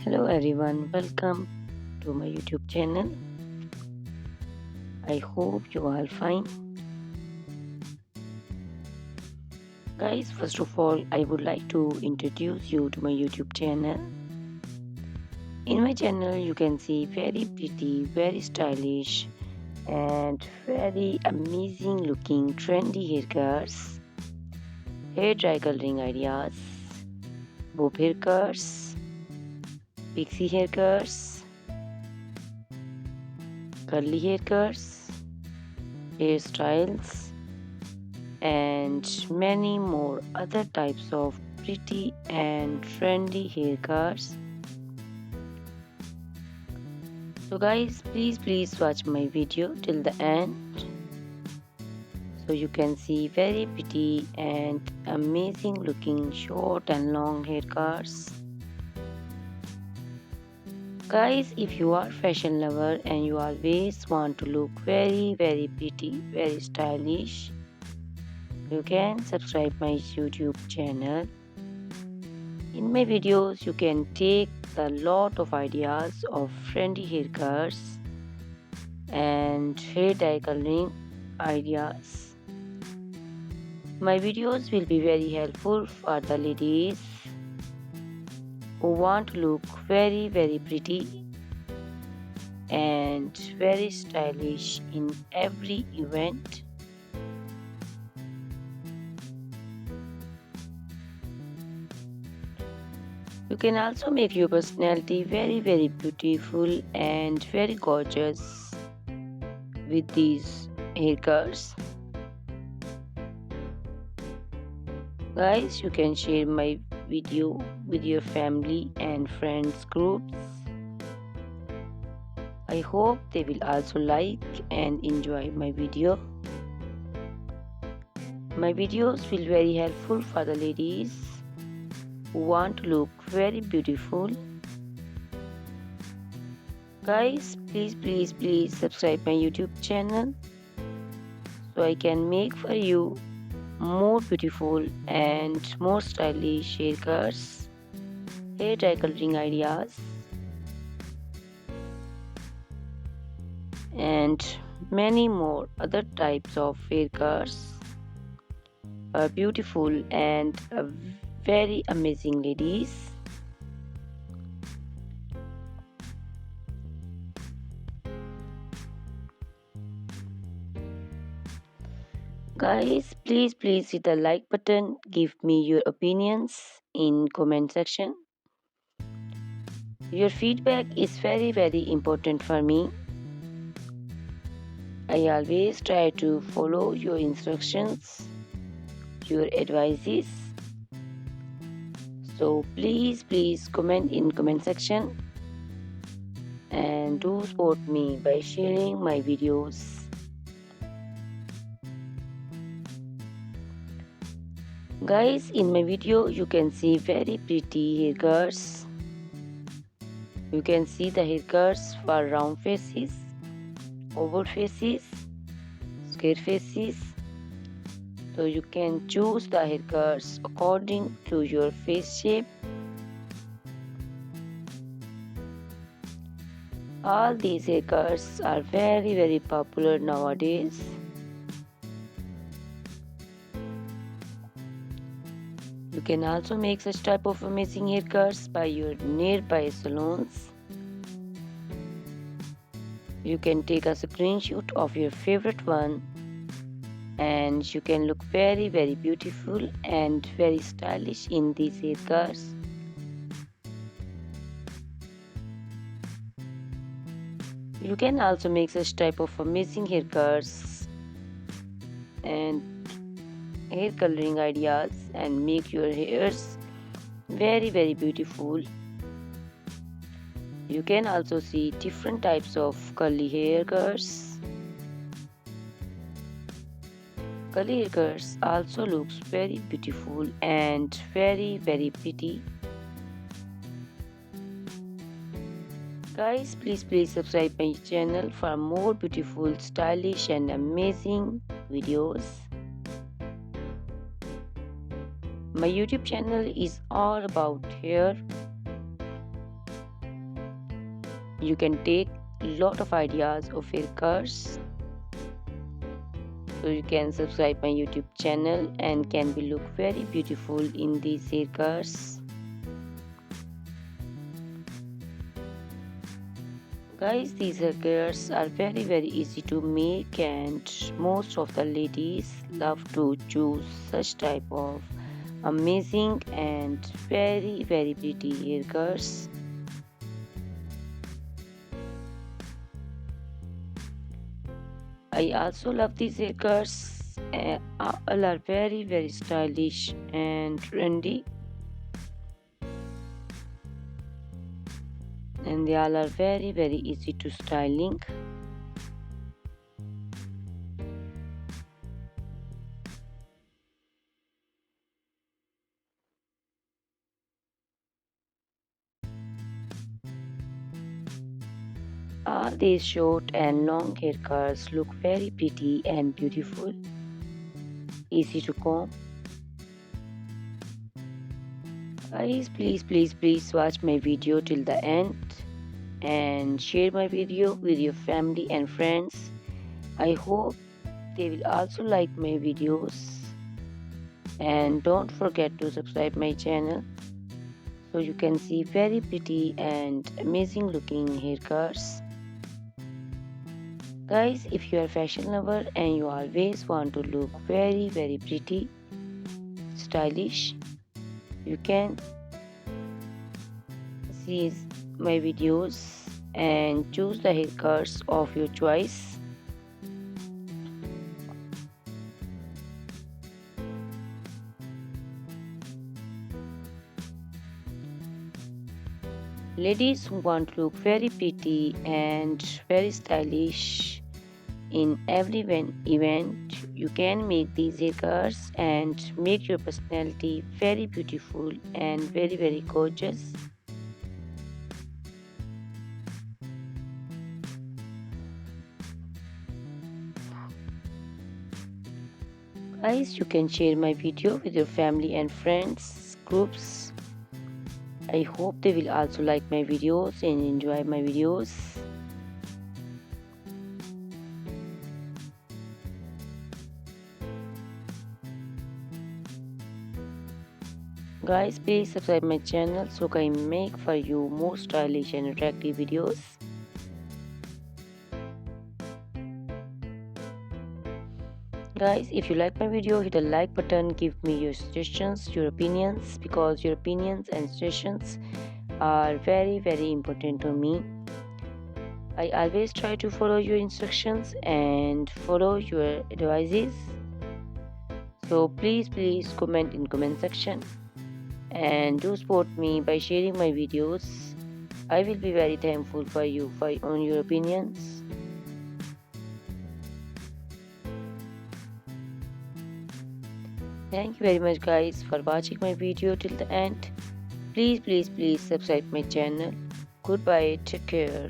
Hello everyone, welcome to my YouTube channel. I hope you are fine. Guys, first of all, I would like to introduce you to my YouTube channel. In my channel, you can see very pretty, very stylish, and very amazing looking trendy haircuts, hair dry coloring ideas, bob haircuts, pixie haircuts, curly haircuts, hairstyles, and many more other types of pretty and trendy haircuts. So guys, please watch my video till the end so you can see very pretty and amazing looking short and long haircuts. Guys, if you are fashion lover and you always want to look very pretty, very stylish, you can subscribe my YouTube channel. In my videos, you can take a lot of ideas of trendy haircuts and hair dye coloring ideas. My videos will be very helpful for the ladies who want to look very pretty and very stylish in every event. You can also make your personality very beautiful and very gorgeous with these haircuts. Guys, you can share my video with your family and friends groups. I hope they will also like and enjoy my video. My videos will be very helpful for the ladies who want to look very beautiful. Guys, please subscribe my YouTube channel so I can make for you more beautiful and more stylish haircuts, hair dye coloring ideas, and many more other types of haircuts are beautiful and very amazing ladies. Guys, please hit the like button, give me your opinions in comment section. Your feedback is very important for me. I always try to follow your instructions, your advices. So please comment in comment section and do support me by sharing my videos. Guys, in my video you can see very pretty haircuts. You can see the haircuts for round faces, oval faces, square faces. So you can choose the haircuts according to your face shape. All these haircuts are very popular nowadays. You can also make such type of amazing haircuts by your nearby salons. You can take a screenshot of your favorite one and you can look very beautiful and very stylish in these haircuts. You can also make such type of amazing haircuts and hair coloring ideas and make your hairs very beautiful. You can also see different types of curly haircuts. Curly haircuts also looks very beautiful and very pretty. Guys, please subscribe my channel for more beautiful, stylish and amazing videos. My YouTube channel is all about hair. You can take lot of ideas of haircuts. So you can subscribe my YouTube channel and can be look very beautiful in these haircuts. Guys, these haircuts are very easy to make, and most of the ladies love to choose such type of amazing and very pretty haircuts. I also love these haircuts. All are very stylish and trendy, and they all are very easy to styling. All these short and long haircuts look very pretty and beautiful, easy to comb. Guys, please watch my video till the end and share my video with your family and friends. I hope they will also like my videos, and don't forget to subscribe my channel so you can see very pretty and amazing looking haircuts. Guys, if you are a fashion lover and you always want to look very pretty, stylish, you can see my videos and choose the haircuts of your choice. Ladies who want to look very pretty and very stylish in every event, you can make these haircuts and make your personality very beautiful and very gorgeous. Guys, you can share my video with your family and friends groups. I hope they will also like my videos and enjoy my videos. Guys, please subscribe my channel so I can make for you more stylish and attractive videos. Guys, if you like my video, hit the like button, give me your suggestions, your opinions, because your opinions and suggestions are very important to me. I always try to follow your instructions and follow your advices. So please comment in comment section and do support me by sharing my videos. I will be very thankful for you on your opinions. Thank you very much guys for watching my video till the end. Please subscribe my channel. Goodbye, take care.